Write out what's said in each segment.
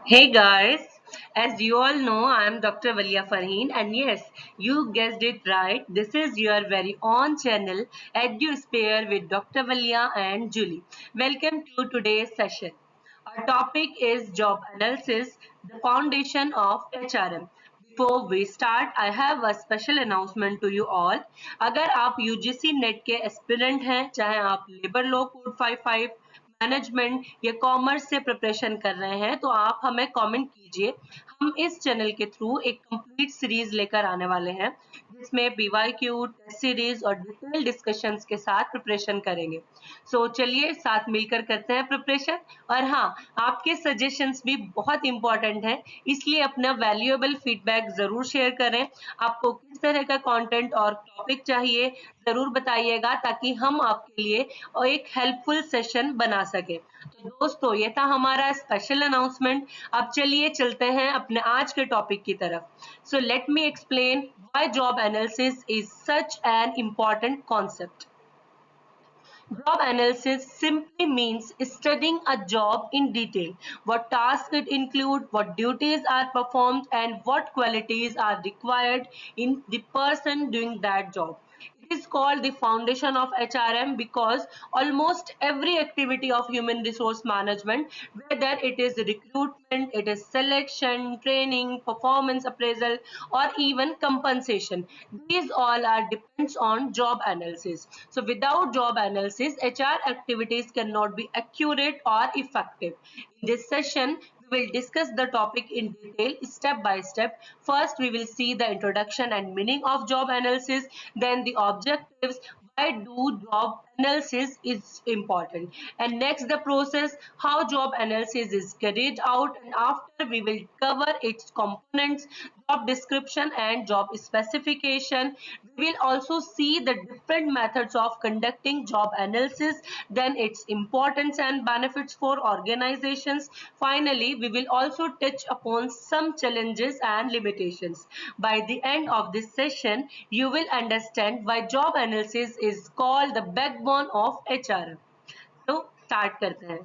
Hey guys, as you all know, I am Dr. Valia Farheen, and yes, you guessed it right. This is your very own channel, EduSphere with Dr. Valia and Julie. Welcome to today's session. Our topic is job analysis, the foundation of HRM. Before we start, I have a special announcement to you all. अगर आप UGC net के aspirant हैं, चाहे आप labour law code 55 management या commerce से preparation कर रहे हैं तो आप हमें कमेंट कीजिए। हम इस चैनल के थ्रू एक कंप्लीट सीरीज लेकर आने वाले हैं जिसमें बीवाईक्यू, टेस्ट सीरीज और डिटेल डिस्कशंस के साथ प्रिपरेशन करेंगे। चलिए साथ मिलकर करते हैं प्रिपरेशन। और हाँ, आपके सजेशंस भी बहुत इंपॉर्टेंट हैं, इसलिए अपना वैल्यूएबल फीडबैक जरूर शेयर करें। आपको किस तरह का कंटेंट और टॉपिक चाहिए जरूर बताइएगा ताकि हम आपके लिए एक हेल्पफुल सेशन बना सके। तो दोस्तों, ये था हमारा स्पेशल अनाउंसमेंट। अब चलिए चलते हैं अपने आज के टॉपिक की तरफ। So let me explain why job analysis is such an important concept. Job analysis simply means studying a job in detail. What tasks it include, what duties are performed, and what qualities are required in the person doing that job. It is called the foundation of HRM because almost every activity of human resource management, whether it is recruitment, it is selection, training, performance appraisal, or even compensation, these all are depends on job analysis. So without job analysis, HR activities cannot be accurate or effective. In this session, we will discuss the topic in detail step by step. First, we will see the introduction and meaning of job analysis, then the objectives, why do job analysis is important, and next the process how job analysis is carried out, and after we will cover its components, job description and job specification. We will also see the different methods of conducting job analysis, then its importance and benefits for organizations. Finally, we will also touch upon some challenges and limitations. By the end of this session, you will understand why job analysis is called the backbone of HR. तो start करते हैं.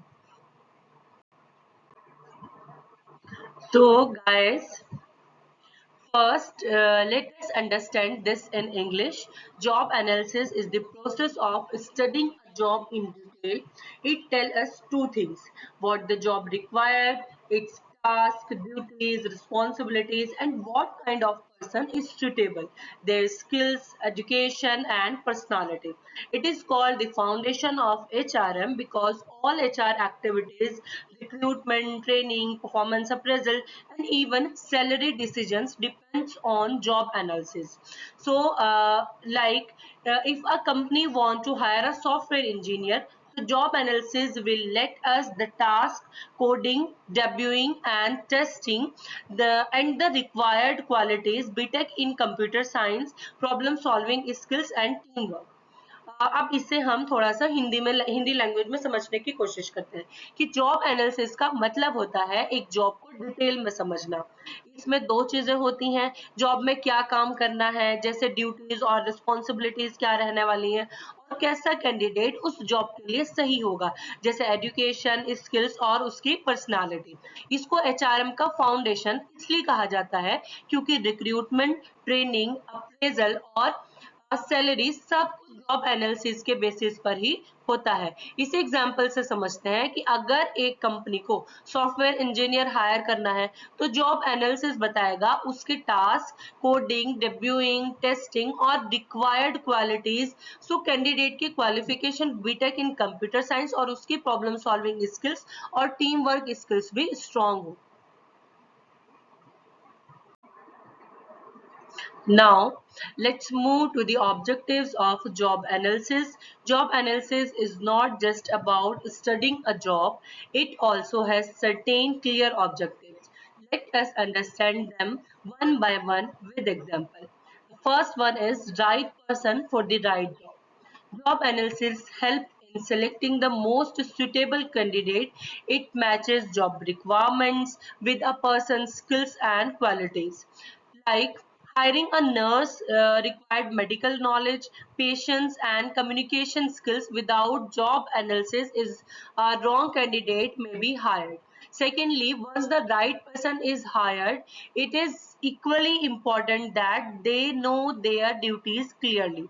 So guys, first, let us understand this in English. Job analysis is the process of studying a job in detail. It tells us two things: what the job required, its task, duties, responsibilities, and what kind of person is suitable, their skills, education, and personality. It is called the foundation of HRM because all HR activities, recruitment, training, performance appraisal, and even salary decisions depends on job analysis. If a company want to hire a software engineer, so job analysis will let us the task, coding, debugging, and testing, the required qualities, BTech in computer science, problem solving skills, and teamwork. अब इसे हम थोड़ा सा Hindi language में समझने की कोशिश करते हैं कि जॉब एनालिसिस का मतलब होता है एक जॉब को डिटेल में समझना। इसमें दो चीजें होती हैं, जॉब में क्या काम करना है, जैसे ड्यूटीज और रिस्पॉन्सिबिलिटीज क्या रहने वाली हैं, और कैसा कैंडिडेट उस जॉब के लिए सही होगा, जैसे एजुकेशन, स्किल्स और उसकी पर्सनालिटी। इसको एचआरएम का फाउंडेशन इसलिए कहा जाता है क्योंकि रिक्रूटमेंट, ट्रेनिंग, अप्रेजल और सैलरी सब जॉब एनालिसिस के बेसिस पर ही होता है। इसी एग्जांपल से समझते हैं कि अगर एक कंपनी को सॉफ्टवेयर इंजीनियर हायर करना है तो जॉब एनालिसिस बताएगा उसके टास्क, कोडिंग, डेब्यूइंग, टेस्टिंग और रिक्वायर्ड क्वालिटीज। कैंडिडेट की qualification BTech in computer science और उसकी प्रॉब्लम सॉल्विंग स्किल्स और टीम वर्क स्किल्स भी स्ट्रांग हो। Now, let's move to the objectives of job analysis. Job analysis is not just about studying a job, it also has certain clear objectives. Let us understand them one by one with example. The first one is right person for the right job. Job analysis helps in selecting the most suitable candidate. It matches job requirements with a person's skills and qualities. Like hiring a nurse required medical knowledge, patience, and communication skills. Without job analysis, is a wrong candidate may be hired. Secondly, once the right person is hired, it is equally important that they know their duties clearly.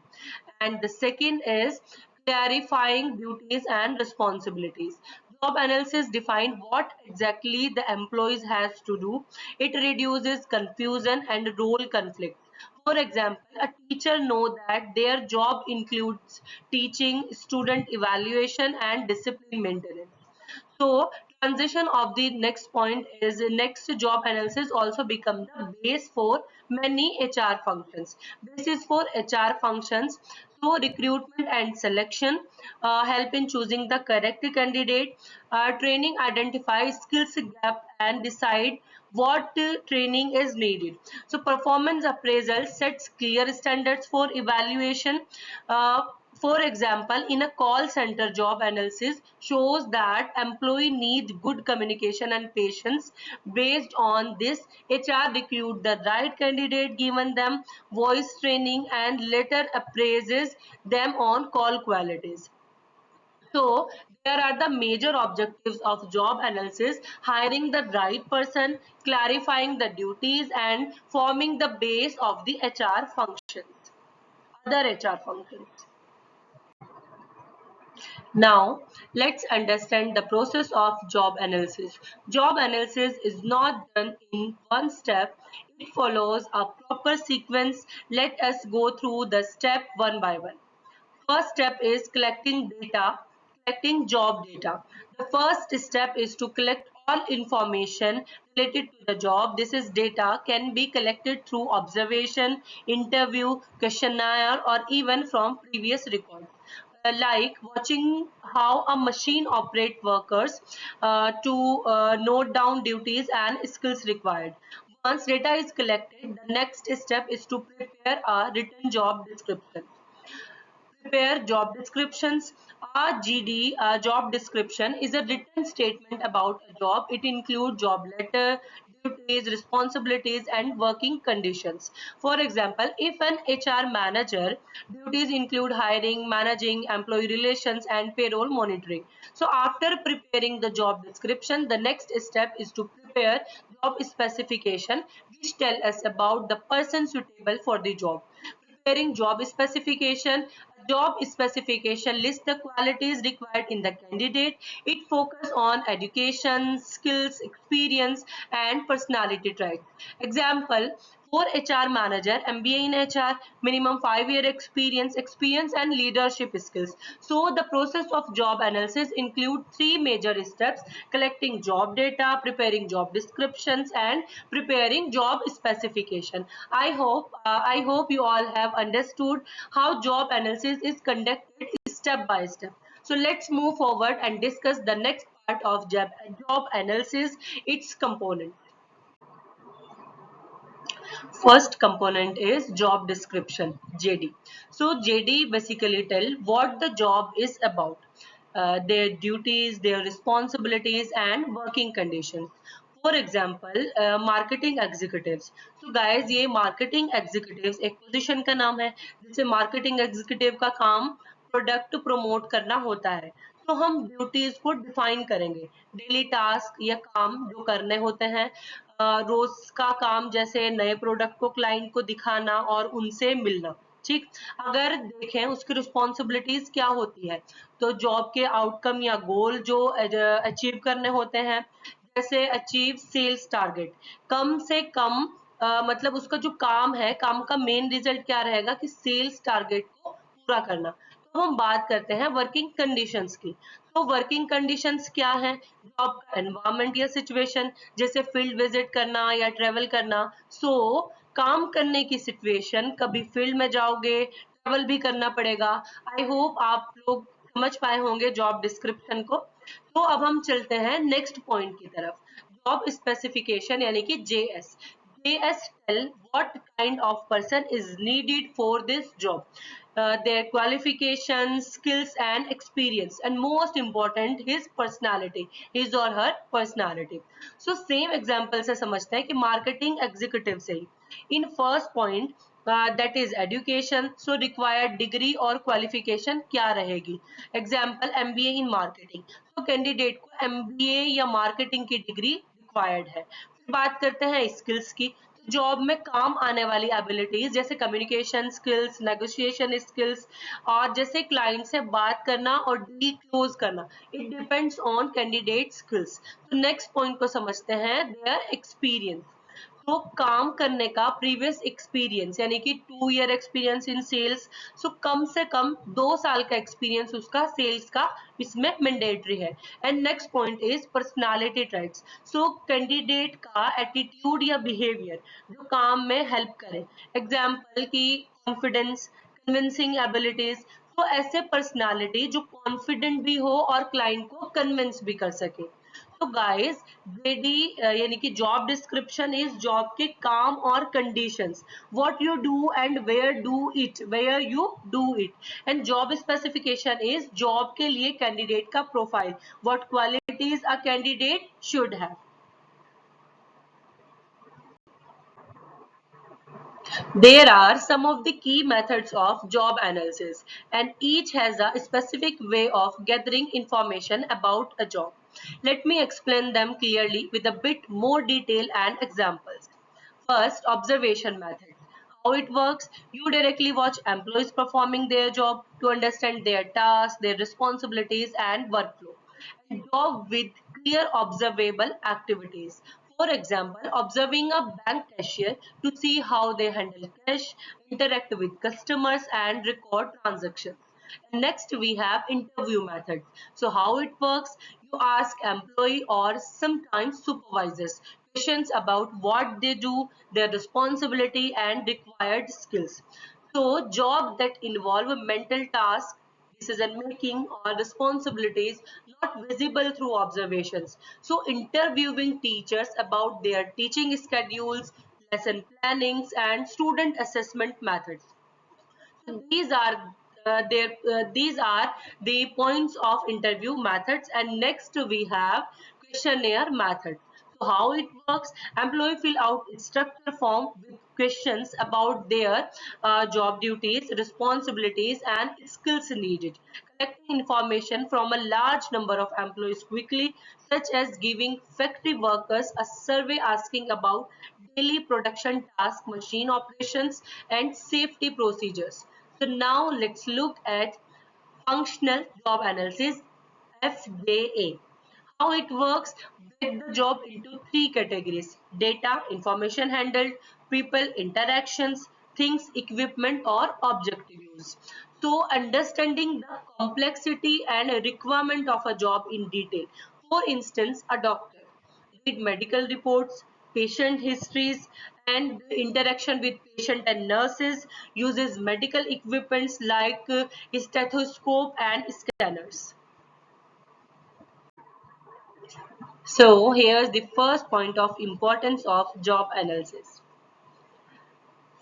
And the second is clarifying duties and responsibilities. Job analysis define what exactly the employees has to do. It reduces confusion and role conflict. For example, a teacher know that their job includes teaching, student evaluation, and discipline maintenance. So transition of the next point is next job analysis also become the base for many HR functions. This is for HR functions. So recruitment and selection, help in choosing the correct candidate, training identify skills gap and decide what training is needed. So performance appraisal sets clear standards for evaluation. For example, in a call center, job analysis shows that employee need good communication and patience. Based on this, HR recruit the right candidate, given them voice training, and later appraises them on call qualities. So there are the major objectives of job analysis: hiring the right person, clarifying the duties, and forming the base of the HR functions, other HR functions. Now, let's understand the process of job analysis. Job analysis is not done in one step, it follows a proper sequence. Let us go through the step one by one. First step is collecting data, collecting job data. The first step is to collect all information related to the job. This is data can be collected through observation, interview, questionnaire, or even from previous records. Like watching how a machine operates workers, to note down duties and skills required. Once data is collected, the next step is to prepare a written job description. Prepare job descriptions. A GD, job description, is a written statement about a job. It includes job letter, duties, responsibilities, and working conditions. For example, if an HR manager, duties include hiring, managing, employee relations, and payroll monitoring. So after preparing the job description, the next step is to prepare job specification, which tell us about the person suitable for the job. Preparing job specification. A job specification lists the qualities required in the candidate. It focuses on education, skills, experience, and personality traits. Example: for HR manager, MBA in HR, minimum 5-year experience and leadership skills. So the process of job analysis include three major steps: collecting job data, preparing job descriptions, and preparing job specification. I hope you all have understood how job analysis is conducted step by step. So let's move forward and discuss the next part of job analysis, its components. First component is job description, JD. So JD basically tell what the job is about, their duties, their responsibilities, and working conditions. For example, marketing executives. So guys, ये marketing executives एक position का नाम है, जिसे marketing executive का काम product promote करना होता है. तो हम ड्यूटीज को डिफाइन करेंगे, डेली टास्क या काम जो करने होते हैं, रोज का काम जैसे नए प्रोडक्ट को क्लाइंट को दिखाना और उनसे मिलना. ठीक. अगर देखें उसकी रिस्पॉन्सिबिलिटीज क्या होती है, तो जॉब के आउटकम या गोल जो अचीव करने होते हैं, जैसे अचीव सेल्स टारगेट, कम से कम, मतलब उसका जो काम है, काम का मेन रिजल्ट क्या रहेगा कि सेल्स टारगेट को पूरा करना. तो हम बात करते हैं वर्किंग कंडीशंस की. तो वर्किंग कंडीशंस क्या है? जॉब का एनवायरमेंट या सिचुएशन, जैसे फील्ड विजिट करना या ट्रेवल करना. सो काम करने की सिचुएशन, कभी फील्ड में जाओगे, ट्रेवल भी करना पड़ेगा. आई होप आप लोग समझ पाए होंगे जॉब डिस्क्रिप्शन को. तो अब हम चलते हैं नेक्स्ट पॉइंट की तरफ. जॉब स्पेसिफिकेशन यानी कि JS. JS tell what kind of person is needed for this job, their qualifications, skills, and experience, and most important, his personality, his or her personality. So same example से समझते हैं कि marketing executive से ही. In first point, that is education, so required degree और qualification क्या रहेगी. Example MBA in marketing, तो candidate को एमबीए या मार्केटिंग की डिग्री रिक्वायर्ड है. फिर बात करते हैं स्किल्स की. जॉब में काम आने वाली एबिलिटीज जैसे कम्युनिकेशन स्किल्स, नेगोशिएशन स्किल्स और जैसे क्लाइंट से बात करना और डील क्लोज करना, it depends on candidate skills. तो नेक्स्ट पॉइंट को समझते हैं, देयर एक्सपीरियंस. तो काम करने का प्रीवियस एक्सपीरियंस यानी कि 2 ईयर एक्सपीरियंस इन सेल्स, सो कम से कम 2 साल का एक्सपीरियंस उसका सेल्स का इसमें मैंडेटरी है. And next point is personality traits, so candidate का एटीट्यूड या बिहेवियर जो काम में हेल्प करे. एग्जाम्पल की कॉन्फिडेंस, कन्विंसिंग एबिलिटीज, तो ऐसे पर्सनालिटी जो कॉन्फिडेंट भी हो और क्लाइंट को कन्विंस भी कर सके. तो गाइस, जेडी यानी कि जॉब डिस्क्रिप्शन इज जॉब के काम और conditions, what you do and where you do it. And job specification is job के लिए कैंडिडेट का profile, what qualities a candidate should have. There are some of the key methods of job analysis, and each has a specific way of gathering information about a job. Let me explain them clearly with a bit more detail and examples. First, observation method. How it works: you directly watch employees performing their job to understand their tasks, their responsibilities, and workflow. And job with clear observable activities. For example, observing a bank cashier to see how they handle cash, interact with customers, and record transactions. And next, we have interview methods. So how it works: you ask employee or sometimes supervisors questions about what they do, their responsibility, and required skills. So job that involve mental tasks, decision making, or responsibilities not visible through observations. So interviewing teachers about their teaching schedules, lesson plannings, and student assessment methods. So these are the points of interview methods. And next we have questionnaire method. So how it works: employee fill out structure form with questions about their job duties, responsibilities, and skills needed, collecting information from a large number of employees quickly, such as giving factory workers a survey asking about daily production tasks, machine operations, and safety procedures. So now let's look at functional job analysis, FJA. How it works: break the job into three categories: data, information handled; people, interactions; things, equipment or objective use. So understanding the complexity and requirement of a job in detail. For instance, a doctor read medical reports, patient histories, and interaction with patient and nurses, uses medical equipments like stethoscope and scanners. So here's the first point of importance of job analysis.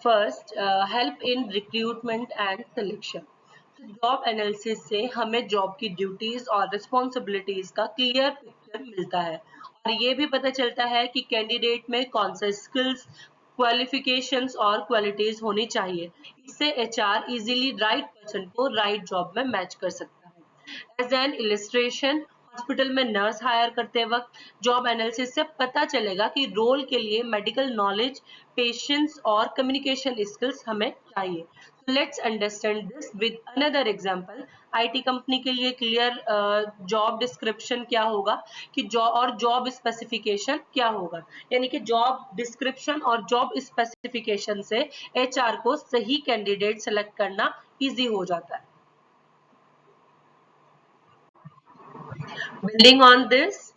First, help in recruitment and selection. तो job analysis से हमें job की duties और responsibilities का clear picture मिलता है और ये भी पता चलता है कि कैंडिडेट में कौन सा स्किल्स, क्वालिफिकेशंस और क्वालिटीज होनी चाहिए. इससे एचआर इजीली राइट पर्सन को राइट जॉब में मैच कर सकता है. एज एन इलिस्ट्रेशन, हॉस्पिटल में नर्स हायर करते वक्त जॉब एनालिसिस से पता चलेगा कि रोल के लिए मेडिकल नॉलेज, पेशेंस और कम्युनिकेशन स्किल्स हमें चाहिए. Let's understand this with another example. IT company के लिए क्लियर जॉब डिस्क्रिप्शन क्या होगा कि जॉब और जॉब स्पेसिफिकेशन क्या होगा, यानी कि जॉब डिस्क्रिप्शन और जॉब स्पेसिफिकेशन से एचआर को सही कैंडिडेट सेलेक्ट करना इजी हो जाता है. Building on this,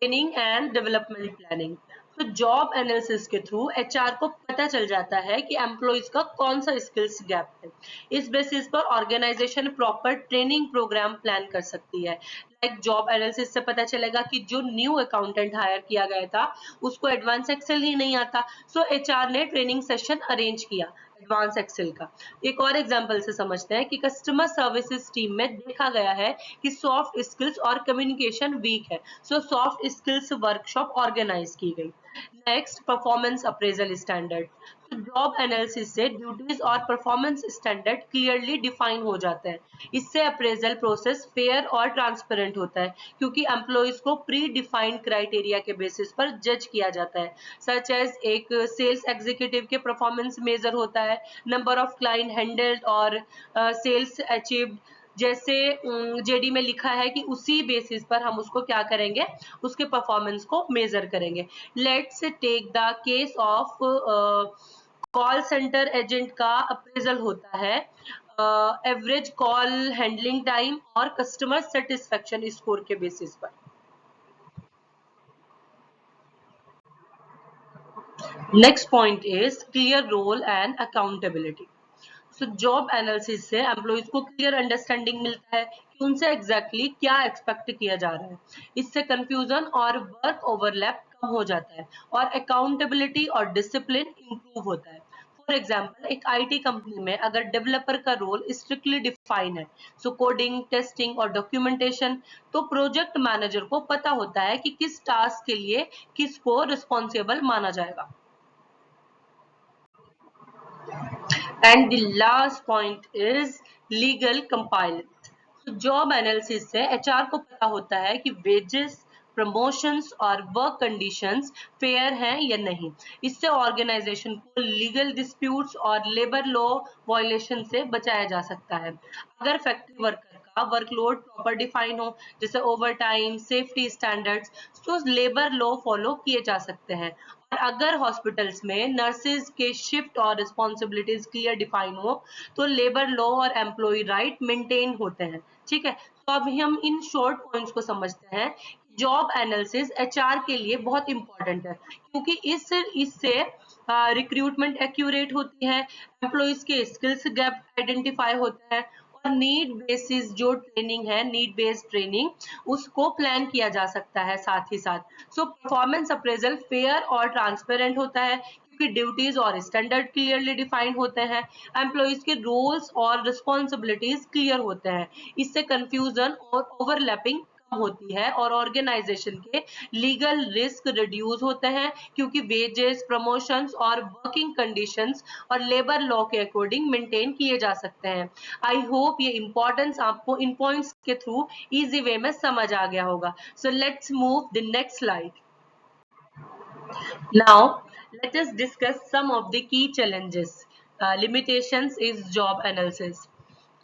training and development planning. तो जॉब एनालिसिस के थ्रू एचआर को पता चल जाता है कि एम्प्लॉयज का कौन सा स्किल्स गैप है. इस बेसिस पर organisation proper training programme plan कर सकती है. लाइक जॉब एनालिसिस से पता चलेगा कि जो न्यू अकाउंटेंट हायर किया गया था उसको एडवांस एक्सेल ही नहीं आता, सो एचआर ने ट्रेनिंग सेशन अरेंज किया एडवांस एक्सेल का. एक और एग्जांपल से समझते हैं कि कस्टमर सर्विसेज टीम में देखा गया है कि सॉफ्ट स्किल्स और कम्युनिकेशन वीक है, so soft skills workshop organise की गई. Next, performance appraisal standard. तो जॉब एनालिसिस से ड्यूटीज और परफॉर्मेंस स्टैंडर्ड क्लियरली डिफाइन हो जाते हैं। इससे अप्रेजल प्रोसेस फेयर और ट्रांसपेरेंट होता है, क्योंकि एम्प्लॉयज को प्री डिफाइंड क्राइटेरिया के बेसिस पर जज किया जाता है। सच एज एक सेल्स एग्जीक्यूटिव के परफॉर्मेंस मेजर होता है, नंबर ऑफ क्लाइंट हैंडल्ड और सेल्स अचीव्ड, जैसे जेडी में लिखा है कि उसी बेसिस पर हम उसको क्या करेंगे, उसके परफॉर्मेंस को मेजर करेंगे। Let's take the case of call centre agent का अप्रेजल होता है एवरेज कॉल हैंडलिंग टाइम और कस्टमर सेटिस्फेक्शन स्कोर के बेसिस पर। Next point is clear role and accountability. So job analysis से एम्प्लॉयज को क्लियर अंडरस्टैंडिंग मिलता है कि उनसे एग्जैक्टली क्या एक्सपेक्ट किया जा रहा है। इससे कंफ्यूजन और वर्क ओवरलैप कम हो जाता है और अकाउंटेबिलिटी और डिसिप्लिन इंप्रूव होता है। फॉर एग्जाम्पल, एक आईटी कंपनी में अगर डेवलपर का रोल स्ट्रिक्टली डिफाइन है, सो कोडिंग, टेस्टिंग और डॉक्यूमेंटेशन, तो प्रोजेक्ट मैनेजर को पता होता है कि किस टास्क के लिए किसको रिस्पॉन्सिबल माना जाएगा। And the last point is legal compliance. So job analysis से एचआर को पता होता है कि वेजेस, प्रमोशंस और वर्क कंडीशंस फेयर हैं या नहीं। इससे ऑर्गेनाइजेशन को लीगल डिस्प्यूट्स और लेबर लॉ वायलेशन से बचाया जा सकता है। अगर फैक्ट्री वर्कर का वर्कलोड प्रॉपर डिफाइन हो, जैसे ओवर टाइम, सेफ्टी स्टैंडर्ड्स, तो लेबर लॉ फॉलो किए जा सकते हैं। और अगर हॉस्पिटल्स में नर्सेज के शिफ्ट और रिस्पॉन्सिबिलिटीज क्लियर डिफाइन हो, तो लेबर लॉ और एम्प्लॉय राइट मेंटेन होते हैं। ठीक है, तो अभी हम इन शॉर्ट पॉइंट्स को समझते हैं। जॉब एनालिसिस एचआर के लिए बहुत इंपॉर्टेंट है, क्योंकि इससे रिक्रूटमेंट एक्यूरेट होती है, एम्प्लॉयज के स्किल्स गैप आइडेंटिफाई होता है, और नीड बेसिस जो ट्रेनिंग है, नीड बेस्ड ट्रेनिंग, उसको प्लान किया जा सकता है साथ ही साथ। सो परफॉर्मेंस अप्रेजल फेयर और ट्रांसपेरेंट होता है, क्योंकि ड्यूटीज और स्टैंडर्ड क्लियरली डिफाइंड होते हैं, एम्प्लॉयज के रोल्स और रिस्पॉन्सिबिलिटीज क्लियर होते हैं। इससे कंफ्यूजन और ओवरलैपिंग होती है और ऑर्गेनाइजेशन के लीगल रिस्क रिड्यूस होते हैं, क्योंकि वेजेस, प्रमोशंस और वर्किंग कंडीशंस और लेबर लॉ के अकॉर्डिंग मेंटेन किए जा सकते हैं। आई होप ये इंपॉर्टेंस आपको इन पॉइंट्स के थ्रू इजी वे में समझ आ गया होगा। So let's move the next slide. Now, let us discuss some of the key challenges, limitations is job analysis.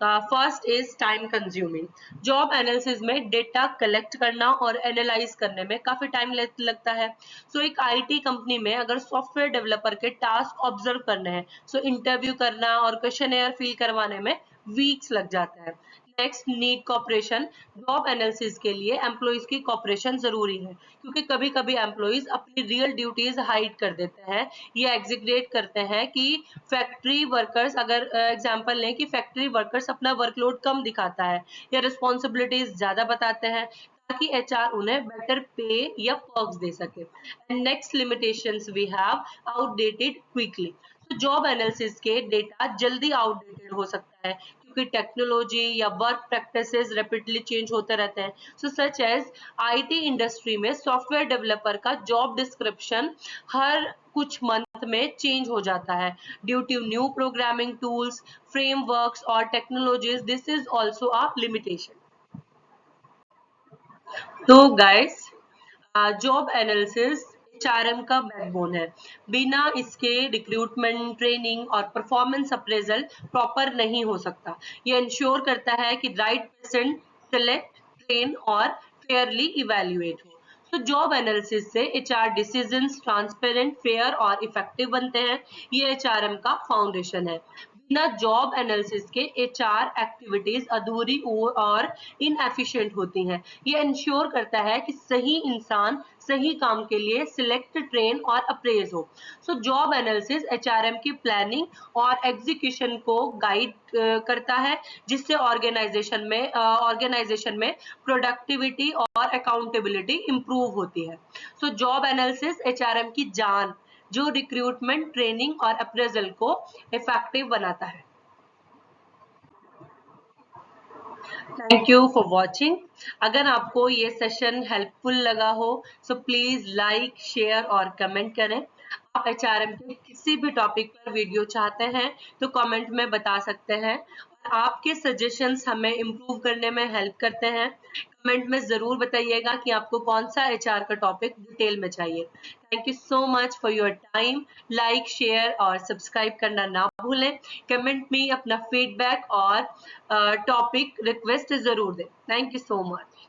First is time consuming. Job analysis में data collect करना और analyse करने में काफी टाइम लगता है। सो एक आईटी कंपनी में अगर सॉफ्टवेयर डेवलपर के टास्क ऑब्जर्व करने हैं, सो इंटरव्यू करना और क्वेश्चनेयर फिल करवाने में वीक्स लग जाता है। Next, need cooperation. Job analysis के लिए एम्प्लॉयज की कॉपरेशन जरूरी है, क्योंकि कभी कभी एम्प्लॉयज अपनी रियल ड्यूटीज हाइड कर देते हैं या एग्जीक्यूट करते हैं कि फैक्ट्री वर्कर्स, अगर एग्जांपल लें कि फैक्ट्री वर्कर्स अपना वर्कलोड कम दिखाता है या रिस्पॉन्सिबिलिटीज ज्यादा बताते हैं, ताकि एचआर उन्हें बेटर पे या पर्क्स दे सके। And next limitations we have outdated quickly. तो जॉब एनालिसिस के डेटा जल्दी आउटडेटेड हो सकता है, क्योंकि टेक्नोलॉजी या वर्क प्रैक्टिसेस रैपिडली चेंज होते रहते हैं। So such as IT industry में सॉफ्टवेयर डेवलपर का जॉब डिस्क्रिप्शन हर कुछ मंथ में चेंज हो जाता है due to new programming tools, frameworks और technologies. This is also a limitation. तो गाइस, जॉब एनालिसिस एचआरएम का बैकबोन है। बिना इसके रिक्रूटमेंट, ट्रेनिंग और परफॉर्मेंस अप्रेजल प्रॉपर नहीं हो सकता। ये इंश्योर करता है कि राइट पर्सन सेलेक्ट, ट्रेन और फेयरली इवेल्युएट हो। तो जॉब एनालिसिस से एचआर डिसीजंस ट्रांसपेरेंट, फेयर और इफेक्टिव बनते हैं। ये एचआरएम का फाउंडेशन है। बिना जॉब एनालिसिस के एचआर एक्टिविटीज अधूरी और इनएफिशिएंट होती हैं। ये इंश्योर करता है कि सही इंसान सही काम के लिए सिलेक्ट, ट्रेन और अप्रेज हो। सो जॉब एनालिसिस एचआरएम की प्लानिंग और एग्जीक्यूशन को गाइड करता है, जिससे ऑर्गेनाइजेशन में प्रोडक्टिविटी और अकाउंटेबिलिटी इंप्रूव होती है। सो जॉब एनालिसिस एचआरएम की जान, जो रिक्रूटमेंट, ट्रेनिंग और अप्रेजल को इफेक्टिव बनाता है। Thank you for watching. अगर आपको ये सेशन हेल्पफुल लगा हो सो प्लीज लाइक, शेयर और कमेंट करें। आप एचआरएम के किसी भी टॉपिक पर वीडियो चाहते हैं तो कमेंट में बता सकते हैं। और आपके सजेशंस हमें इम्प्रूव करने में हेल्प करते हैं। कमेंट में जरूर बताइएगा कि आपको कौन सा एचआर का टॉपिक डिटेल में चाहिए। Thank you so much for your time. Like, share और सब्सक्राइब करना ना भूलें। कमेंट में अपना फीडबैक और टॉपिक रिक्वेस्ट जरूर दें। Thank you so much.